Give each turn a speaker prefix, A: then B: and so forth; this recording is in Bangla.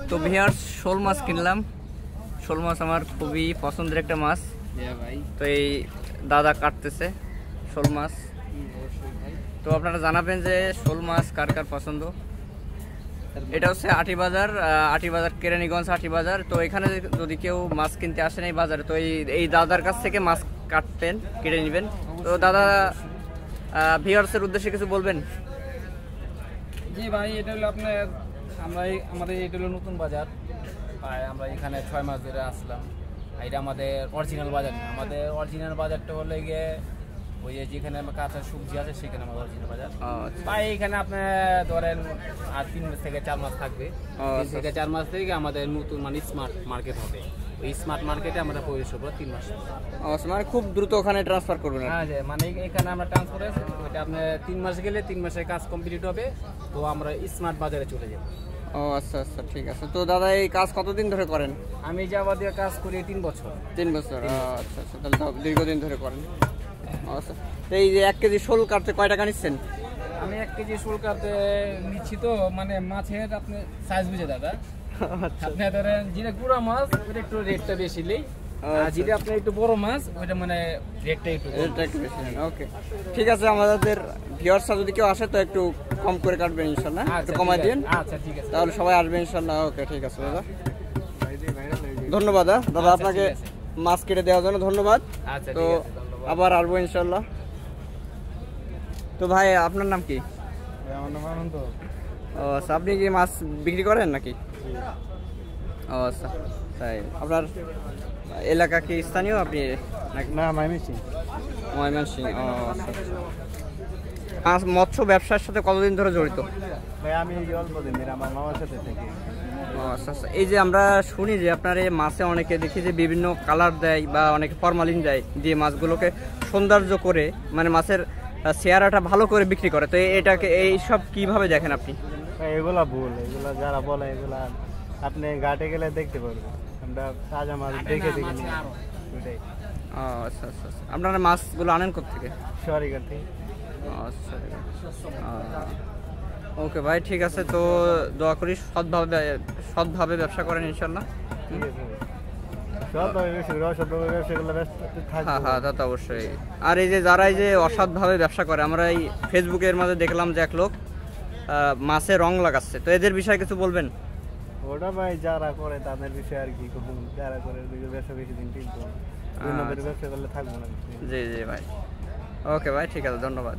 A: তো ভিউয়ার্স শোল মাছ কিনলাম। শোল মাছ আমার খুবই পছন্দের একটা মাছ। তো এই দাদা কাটতেছে শোল মাছ। তো আপনারা জানাবেন যে শোল মাছ কার কার পছন্দ। এটা হচ্ছে আটিবাজার কেরানীগঞ্জ আটিবাজার। তো এখানে যদি কেউ মাছ কিনতে আসেন এই বাজারে, তো এই দাদার কাছ থেকে মাছ কাটবেন, কেটে নেবেন। তো দাদা ভিউয়ার্সের উদ্দেশ্যে কিছু বলবেন?
B: জি ভাই, এটা হলো আপনার আমাদের এটা হলো নতুন বাজার। আমরা এখানে 6 মাস ধরে আসলাম। এটা আমাদের অরিজিনাল বাজার না, আমাদের অরিজিনাল বাজারটা হলো গিয়ে ওই যেখানে কাঁচা সবজি আছে সেখানে আমাদের অরিজিনাল বাজার। ভাই এখানে আপনি ধরেন আর 3 মাস থেকে 4 মাস থাকবে। 3 থেকে 4 মাস থেকে আমাদের নতুন মানে স্মার্ট মার্কেট হবে। ওই স্মার্ট মার্কেটে আমরা প্রবেশ করবো 3 মাস।
A: মানে খুব দ্রুত ওখানে ট্রান্সফার করবেন?
B: হ্যাঁ, মানে এখানে আমরা ট্রান্সফার ওইটা আপনার 3 মাস গেলে 3 মাসের কাজ কমপ্লিট হবে। তো আমরা স্মার্ট বাজারে চলে যাব।
A: ও আচ্ছা আচ্ছা, ঠিক আছে। তো দাদা এই কাজ কতদিন ধরে করেন?
B: আমি যাবতীয় কাজ করি 3 বছর।
A: 3 বছর? আচ্ছা আচ্ছা, তাহলে তো দীর্ঘদিন ধরে করেন। আচ্ছা, এই যে 1 কেজি শোল কাটতে কয় টাকা নিচ্ছেন?
B: আমি 1 কেজি শোল কাটতে নিচ্ছি তো মানে মাছের আপনি সাইজ বুঝে দাদা। আপনি ধরেন যেটা গুড়া মাছ ওটা একটু রেটটা বেশি নেই, আর যেটা আপনি একটু বড় মাছ ওইটা মানে রেটটা একটু
A: বেশি নেন। ওকে, ঠিক আছে। আমাদের ভিউয়ার্সরা যদি কেউ আসে তো একটু কম করে কাটবেন ইনশাআল্লাহ, একটু কমাই দিন।
B: আচ্ছা ঠিক আছে,
A: তাহলে সবাই আসবে ইনশাআল্লাহ। ওকে, ঠিক আছে দাদা, ধন্যবাদ। দাদা আপনাকে মাছ কেটে দেওয়ার জন্য ধন্যবাদ।
B: আচ্ছা,
A: তো আবার আসবো ইনশাআল্লাহ। তো ভাই আপনার নাম কি?
B: আমার নাম আনন্দ।
A: ও আচ্ছা, আপনি কি মাছ বিক্রি করেন নাকি? ও আচ্ছা, তাই। আপনার এলাকা কি স্থানীয় আপনি?
B: না, ময়মনসিংহ।
A: ময়মনসিংহ। ও আচ্ছা আচ্ছা। মৎস্য ব্যবসার সাথে কতদিন ধরে জড়িত?
B: ভাই আমি অল্প দিন, আমার মামার সাথে থেকে।
A: ও আচ্ছা আচ্ছা। এই যে আমরা শুনি যে আপনার এই মাছে অনেকে দেখি যে বিভিন্ন কালার দেয় বা অনেকে ফরমালিন দেয় দিয়ে মাছগুলোকে সৌন্দর্য করে, মানে মাছের চেহারাটা ভালো করে বিক্রি করে। তো এটাকে এইসব কিভাবে দেখেন আপনি?
B: এগুলা ভুল, এগুলা যারা বলে এগুলা আপনি ঘাটে গেলে দেখতে পারবেন। আমরা তাজা মাছ দেখে দেখি।
A: ও আচ্ছা আচ্ছা। আপনারা মাছগুলো আনেন কোথেকে?
B: সরিঘাট থেকে।
A: আচ্ছা, ওকে ভাই, ঠিক আছে। তো দোয়া করি সৎভাবে ব্যবসা করেন ইনশাল্লাহ। হ্যাঁ হ্যাঁ, তা তো অবশ্যই। আর এই যে যারা এই যে অসৎভাবে ব্যবসা করে, আমরা এই ফেসবুকের মাঝে দেখলাম যে এক লোক মাছে রং লাগাচ্ছে, তো এদের বিষয়ে কিছু বলবেন?
B: ওটা ভাই যারা করে তাদের বিষয়ে আর কি, যারা করে ব্যবসা বেশি দিন টিকবো, ব্যবসা করলে থাকবো না।
A: জি জি ভাই, ওকে ভাই, ঠিক আছে, ধন্যবাদ।